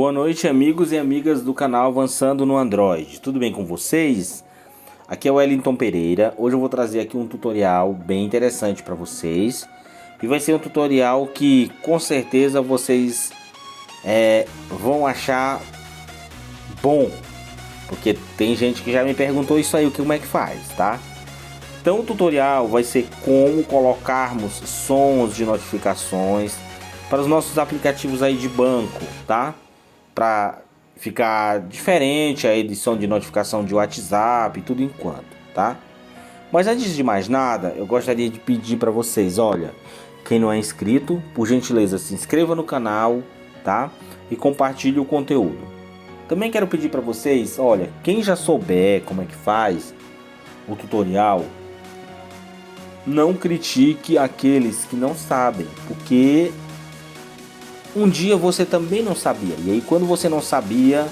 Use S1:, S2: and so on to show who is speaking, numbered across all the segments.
S1: Boa noite, amigos e amigas do canal Avançando no Android. Tudo bem com vocês? Aqui é o Wellington Pereira. Hoje eu vou trazer aqui um tutorial bem interessante para vocês. E vai ser um tutorial que com certeza vocês vão achar bom. Porque tem gente que já me perguntou isso aí, como é que faz, tá? Então o tutorial vai ser como colocarmos sons de notificações para os nossos aplicativos aí de banco, tá? Para ficar diferente a edição de notificação de WhatsApp e tudo enquanto, tá? Mas antes de mais nada, eu gostaria de pedir para vocês, olha, quem não é inscrito, por gentileza, se inscreva no canal, tá? E compartilhe o conteúdo. Também quero pedir para vocês, olha, quem já souber como é que faz o tutorial, não critique aqueles que não sabem, porque um dia você também não sabia. E aí quando você não sabia,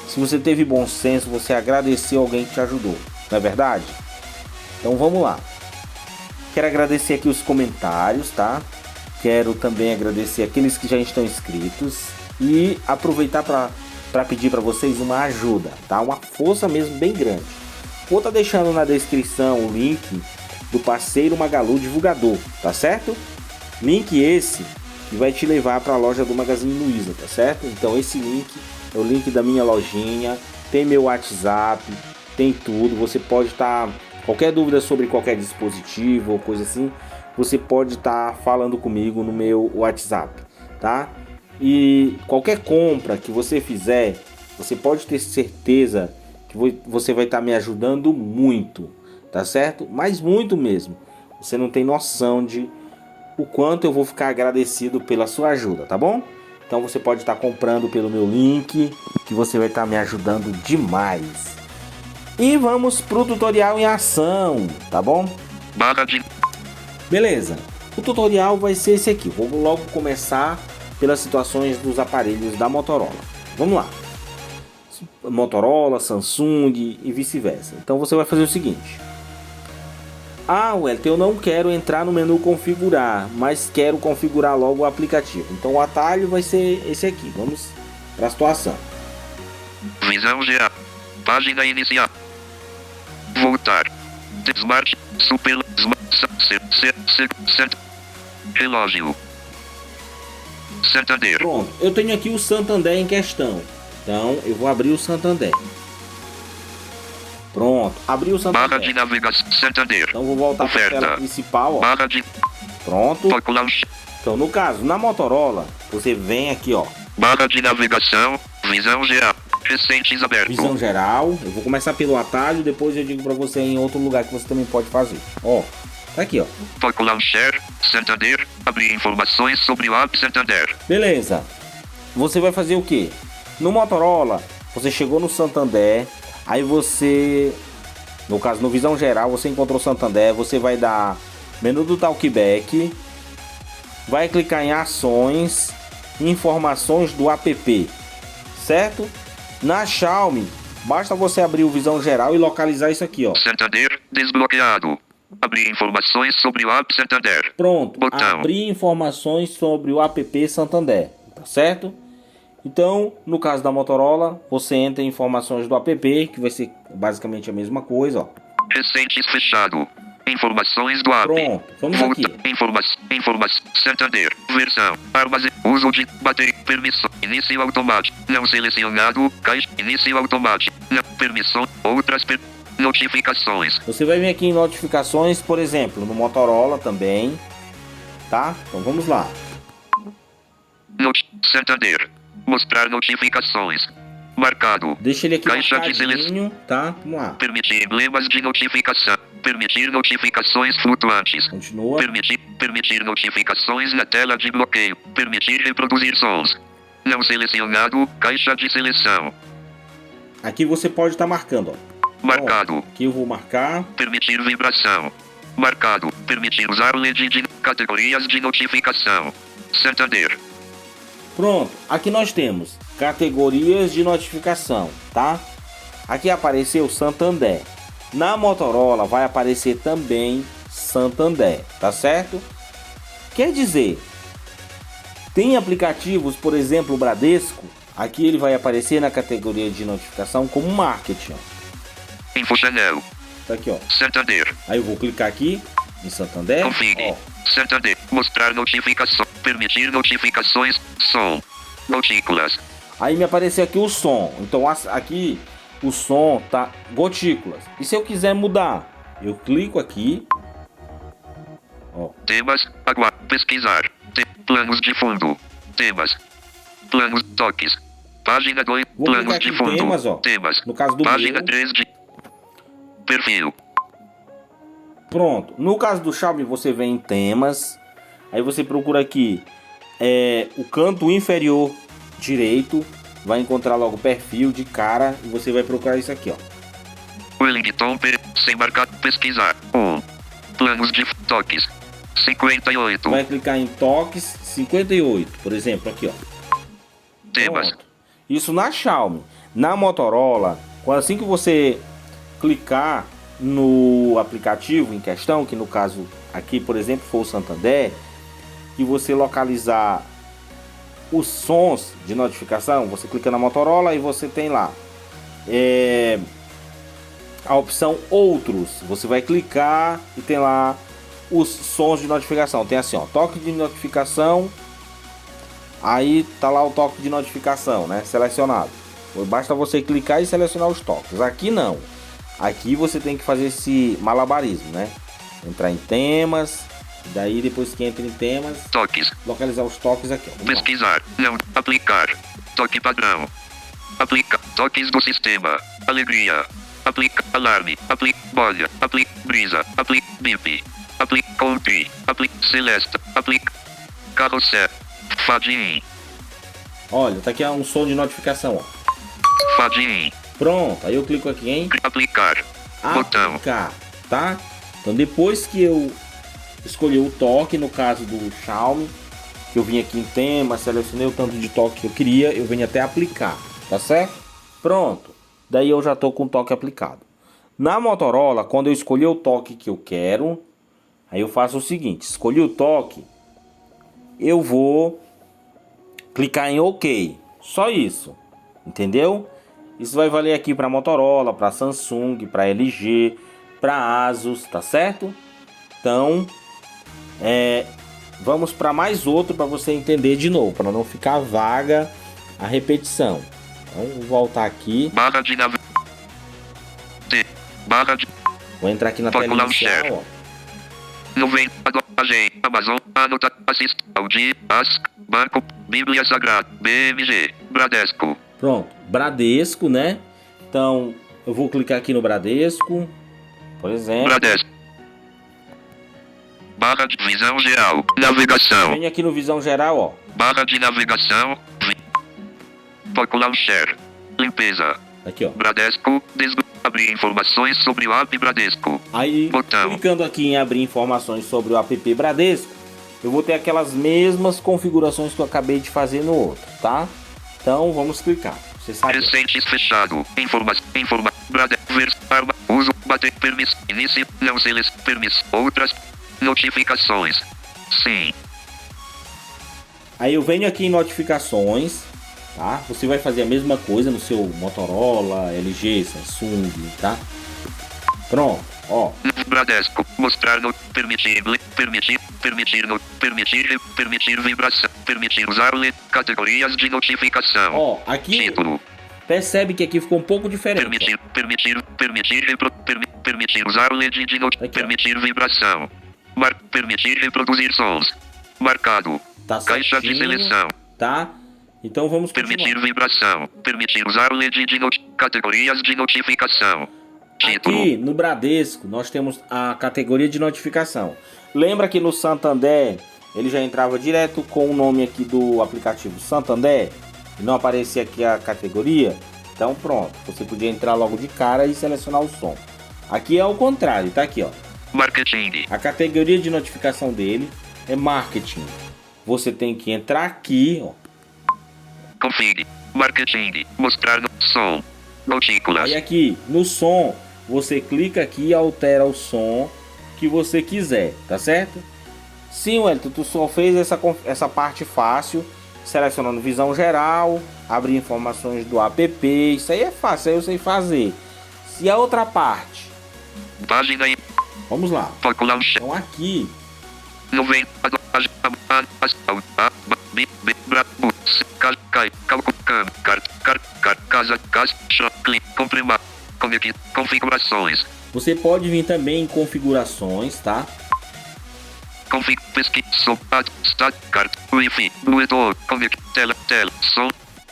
S1: se você teve bom senso, você agradeceu alguém que te ajudou. Não é verdade? Então vamos lá. Quero agradecer aqui os comentários, tá? Quero também agradecer aqueles que já estão inscritos. E aproveitar para pedir para vocês uma ajuda, tá? Uma força mesmo bem grande. Vou estar deixando na descrição o link do parceiro Magalu Divulgador, tá certo? Link esse que vai te levar para a loja do Magazine Luiza, tá certo? Então esse link é o link da minha lojinha, tem meu WhatsApp, tem tudo. Você pode estar, qualquer dúvida sobre qualquer dispositivo ou coisa assim, você pode estar falando comigo no meu WhatsApp, tá? E qualquer compra que você fizer, você pode ter certeza que você vai estar me ajudando muito, tá certo? Mas muito mesmo. Você não tem noção de o quanto eu vou ficar agradecido pela sua ajuda, tá bom? Então você pode estar comprando pelo meu link, que você vai estar me ajudando demais. E vamos pro tutorial em ação, tá bom? Beleza, o tutorial vai ser esse aqui. Vou logo começar pelas situações dos aparelhos da Motorola. Vamos lá. Motorola, Samsung e vice-versa. Então você vai fazer o seguinte. Ah, Wellington, eu não quero entrar no menu configurar, mas quero configurar logo o aplicativo. Então o atalho vai ser esse aqui. Vamos para a situação.
S2: Visão geral. Página inicial. Voltar. Smart. Super. Relógio. Santander.
S1: Pronto, eu tenho aqui o Santander em questão. Então eu vou abrir o Santander. Pronto, abriu o Santander.
S2: Barra de navegação Santander.
S1: Então vou voltar para a tela principal, ó.
S2: Barra de...
S1: Pronto. Então no caso, na Motorola, você vem aqui, ó.
S2: Barra de navegação, visão geral, recentes aberto.
S1: Visão geral. Eu vou começar pelo atalho, depois eu digo para você em outro lugar que você também pode fazer. Ó, tá aqui, ó.
S2: Foco Launcher, Santander, abrir informações sobre o app Santander.
S1: Beleza. Você vai fazer o quê? No Motorola, você chegou no Santander. Aí você, no caso no Visão Geral, você encontrou Santander, você vai dar menu do Talkback, vai clicar em ações, informações do app, certo? Na Xiaomi, basta você abrir o Visão Geral e localizar isso aqui, ó.
S2: Santander desbloqueado. Abrir informações sobre o app Santander.
S1: Pronto,
S2: botão.
S1: Abrir informações sobre o app Santander, tá certo? Então, no caso da Motorola, você entra em informações do app, que vai ser basicamente a mesma coisa, ó.
S2: Recentes fechado. Informações do app.
S1: Pronto, vamos aqui.
S2: Informação. Santander. Versão. Uso de bateria. Permissão. Início automático. Não selecionado. Caixa. Início automático. Não. Permissão. Outras notificações.
S1: Você vai vir aqui em notificações, por exemplo, no Motorola também. Tá? Então vamos lá.
S2: Santander. Mostrar notificações. Marcado.
S1: Deixa ele aqui
S2: Caixa de seleção.
S1: Tá? Vamos lá.
S2: Permitir emblemas de notificação. Permitir notificações flutuantes.
S1: Continua.
S2: Permitir notificações na tela de bloqueio. Permitir reproduzir sons. Não selecionado. Caixa de seleção.
S1: Aqui você pode estar marcando, ó.
S2: Marcado.
S1: Bom, aqui eu vou marcar.
S2: Permitir vibração. Marcado. Permitir usar LED de categorias de notificação. Santander.
S1: Pronto, aqui nós temos categorias de notificação, tá? Aqui apareceu Santander. Na Motorola vai aparecer também Santander, tá certo? Quer dizer, tem aplicativos, por exemplo, o Bradesco, Aqui ele vai aparecer na categoria de notificação como marketing, ó.
S2: Info Channel.
S1: Tá aqui, ó.
S2: Santander.
S1: Aí eu vou clicar aqui em Santander.
S2: Config.
S1: Ó.
S2: Santander. Mostrar notificação. Permitir notificações. Som. Gotículas.
S1: Aí me apareceu aqui o som. Então aqui o som tá gotículas. E se eu quiser mudar, eu clico aqui. Ó.
S2: Temas. Pesquisar. Planos de fundo. Temas. Planos. Toques. Página 2.
S1: Vou
S2: Planos
S1: clicar
S2: de
S1: aqui em
S2: fundo.
S1: temas, ó.
S2: Temas.
S1: No caso do
S2: Página
S1: meu.
S2: 3 de perfil.
S1: Pronto. No caso do Xiaomi, você vem em temas. Aí você procura aqui o canto inferior direito. Vai encontrar logo o perfil de cara. E você vai procurar isso aqui, ó.
S2: Wellington sem marcar. Pesquisar. 1. Planos de toques. 58.
S1: Vai clicar em toques 58, por exemplo, aqui, ó.
S2: Temas.
S1: Pronto. Isso na Xiaomi. Na Motorola, assim que você clicar no aplicativo em questão, que no caso aqui, por exemplo, foi o Santander, e você localizar os sons de notificação, você clica na Motorola e você tem lá a opção outros. Você vai clicar e tem lá os sons de notificação. Tem assim, ó, toque de notificação. Aí tá lá o toque de notificação, né? Selecionado. Basta você clicar e selecionar os toques. Aqui não. Aqui você tem que fazer esse malabarismo, né? Entrar em temas. Daí depois que entra em temas,
S2: toques.
S1: Localizar os toques aqui, ó.
S2: Pesquisar. Não. Aplicar. Toque padrão. Aplica. Toques do sistema. Alegria. Aplica. Alarme. Aplica. Bolha. Aplica. Brisa. Aplica. Bip. Aplica. Country. Aplica. Celeste. Aplica. Carrossel. Fadin.
S1: Olha, tá aqui um som de notificação, ó.
S2: Fadin.
S1: Pronto, aí eu clico aqui em
S2: aplicar. Botão.
S1: Aplicar, tá? Então depois que eu escolhi o toque, no caso do Xiaomi, que eu vim aqui em tema, selecionei o tanto de toque que eu queria, eu venho até aplicar, tá certo? Pronto, daí eu já tô com o toque aplicado. Na Motorola, quando eu escolhi o toque que eu quero, aí eu faço o seguinte: escolhi o toque, eu vou clicar em OK, só isso, entendeu? Isso vai valer aqui para Motorola, para Samsung, para LG, para Asus, tá certo? Então, vamos para mais outro para você entender de novo, para não ficar vaga a repetição. Então, vou voltar aqui.
S2: Barra de barra de...
S1: Vou entrar aqui na tela inicial, ó.
S2: 90, Amazon, anota, assist, Audi, As, Banco, Bíblia Sagrada, BMG, Bradesco.
S1: Pronto, Bradesco, né? Então, eu vou clicar aqui no Bradesco, por exemplo.
S2: Bradesco. Barra de visão geral, navegação.
S1: Vem aqui no visão geral, ó.
S2: Barra de navegação, Poco Launcher, limpeza.
S1: Aqui, ó.
S2: Bradesco, abrir informações sobre o app Bradesco.
S1: Aí,
S2: botão.
S1: Clicando aqui em abrir informações sobre o app Bradesco, eu vou ter aquelas mesmas configurações que eu acabei de fazer no outro, tá? Então, vamos clicar. Você sabe.
S2: Recentes fechado. Bradesco, arma, uso, bater, permisso, início, não permisso, outras, notificações. Sim.
S1: Aí eu venho aqui em notificações, tá? Você vai fazer a mesma coisa no seu Motorola, LG, Samsung, tá? Pronto, ó.
S2: Bradesco, mostrar no permitir vibração, permitir usar categorias de notificação.
S1: Ó, aqui
S2: título.
S1: Percebe que aqui ficou um pouco diferente.
S2: Permitir usar LED de notificação. Permitir vibração. Permitir reproduzir sons. Marcado.
S1: Tá
S2: caixa
S1: certinho,
S2: de seleção.
S1: Tá? Então vamos continuar.
S2: Permitir vibração. Permitir usar LED de categorias de notificação. Título.
S1: Aqui no Bradesco nós temos a categoria de notificação. Lembra que no Santander ele já entrava direto com o nome aqui do aplicativo Santander e não aparecia aqui a categoria? Então pronto, você podia entrar logo de cara e selecionar o som. Aqui é o contrário, tá aqui, ó.
S2: Marketing.
S1: A categoria de notificação dele é marketing. Você tem que entrar aqui, ó.
S2: Config. Marketing. Mostrar no som. Gotículas.
S1: Aí aqui no som, você clica aqui e altera o som que você quiser, tá certo? Sim, Wellington, tu só fez essa parte fácil selecionando visão geral, abrir informações do app, isso aí é fácil, aí eu sei fazer. E a outra parte?
S2: Página e
S1: Vamos lá.
S2: foco launcher.
S1: Então aqui,
S2: 90 configurações.
S1: você pode vir também em configurações, tá?
S2: Config pesquisa start card Wi-Fi Bluetooth connect tela som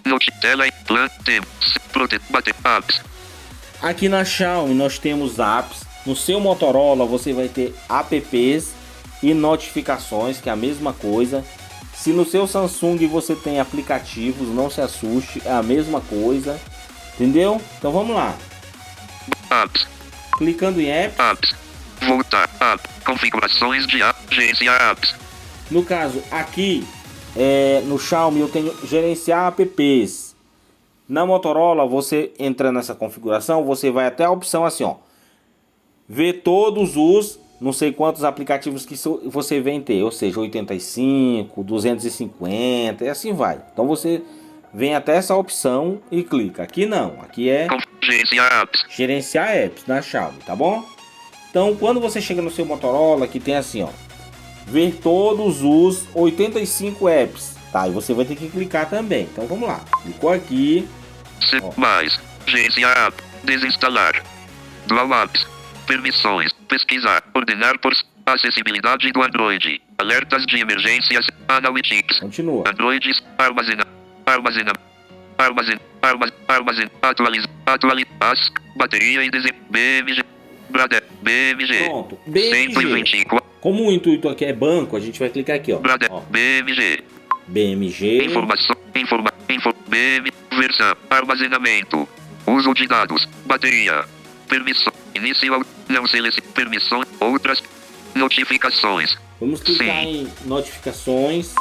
S2: note tela e plan tempo protect bater apps.
S1: Aqui na Xiaomi nós temos apps. No seu Motorola você vai ter apps e notificações, que é a mesma coisa. Se no seu Samsung você tem aplicativos, não se assuste, é a mesma coisa. Entendeu? Então vamos lá.
S2: Apps.
S1: Clicando em apps.
S2: Apps. Voltar. App. Configurações de app. Gerenciar apps.
S1: No caso, aqui no Xiaomi eu tenho gerenciar apps. Na Motorola, você entra nessa configuração, você vai até a opção assim, ó. Ver todos os não sei quantos aplicativos que você vem ter, ou seja, 85, 250 e assim vai. Então você vem até essa opção e clica. Aqui não, aqui é gerenciar apps na Xiaomi, tá bom? Então quando você chega no seu Motorola, que tem assim, ó, ver todos os 85 apps, tá? E você vai ter que clicar também. Então vamos lá, clicou aqui.
S2: Mais, gerenciar app, desinstalar, dual apps, permissões, pesquisar, ordenar por acessibilidade do Android, alertas de emergências, analytics,
S1: Continua.
S2: Android, atualiza, bateria e BMG, BMG,
S1: Pronto, BMG.
S2: 124,
S1: Como o intuito aqui é banco, a gente vai clicar aqui, ó.
S2: BMG,
S1: BMG.
S2: informação, BM, versão, armazenamento, uso de dados, bateria, permissão, inicial, não selecione, permissão, outras, notificações.
S1: Vamos clicar
S2: Sim.
S1: em notificações.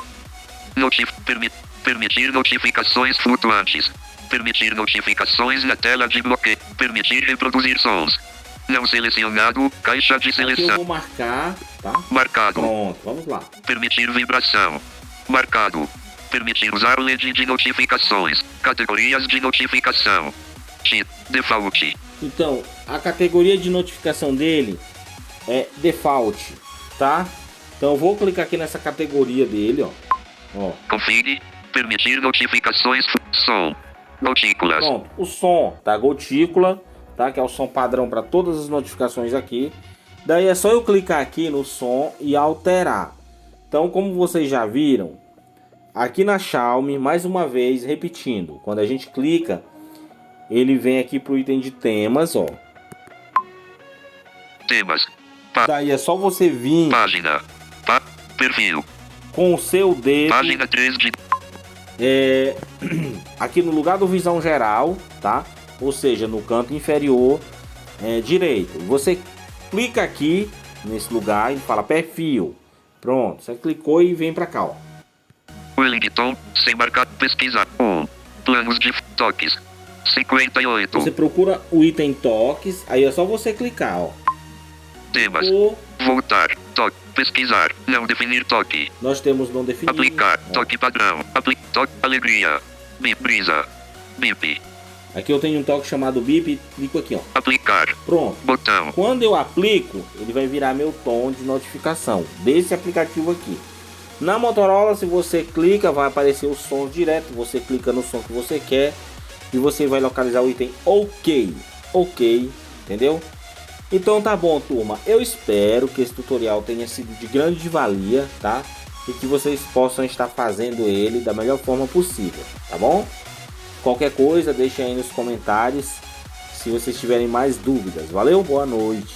S2: Permitir notificações flutuantes. Permitir notificações na tela de bloqueio. Permitir reproduzir sons. Não selecionado, caixa de
S1: Aqui eu
S2: seleção.
S1: vou marcar, tá?
S2: Marcado.
S1: Pronto, vamos lá.
S2: Permitir vibração. Marcado. Permitir usar o LED de notificações. Categorias de notificação. Default.
S1: Então, a categoria de notificação dele é default, tá? Então eu vou clicar aqui nessa categoria dele, ó.
S2: Config. Permitir notificações. Som. Gotículas.
S1: Pronto, o som, tá? Gotícula, tá? Que é o som padrão para todas as notificações aqui. Daí é só eu clicar aqui no som e alterar. Então, como vocês já viram, aqui na Xiaomi, mais uma vez, repetindo, quando a gente clica, ele vem aqui pro item de temas, ó.
S2: Temas.
S1: Daí é só você vir
S2: Página. Perfil.
S1: com o seu dedo
S2: Página 3 de...
S1: aqui no lugar do visão geral, tá? Ou seja, no canto inferior direito. Você clica aqui nesse lugar e fala perfil. Pronto, você clicou e vem pra cá, ó.
S2: Wellington, sem marcar, pesquisar. Planos de toques. 58.
S1: Você procura o item toques, aí é só você clicar, ó.
S2: Temas. Voltar. Toque. Pesquisar. Não definir toque.
S1: Nós temos não definido.
S2: Aplicar.
S1: Ó.
S2: Toque padrão. Toque. Alegria. Bip. Brisa. Bip.
S1: Aqui eu tenho um toque chamado bip, clico aqui, ó.
S2: Aplicar.
S1: Pronto.
S2: Botão.
S1: Quando eu aplico, ele vai virar meu tom de notificação desse aplicativo aqui. Na Motorola, se você clica, vai aparecer o som direto. Você clica no som que você quer e você vai localizar o item OK. OK, entendeu? Então tá bom, turma. Eu espero que esse tutorial tenha sido de grande valia, tá? E que vocês possam estar fazendo ele da melhor forma possível, tá bom? Qualquer coisa, deixem aí nos comentários se vocês tiverem mais dúvidas. Valeu, boa noite.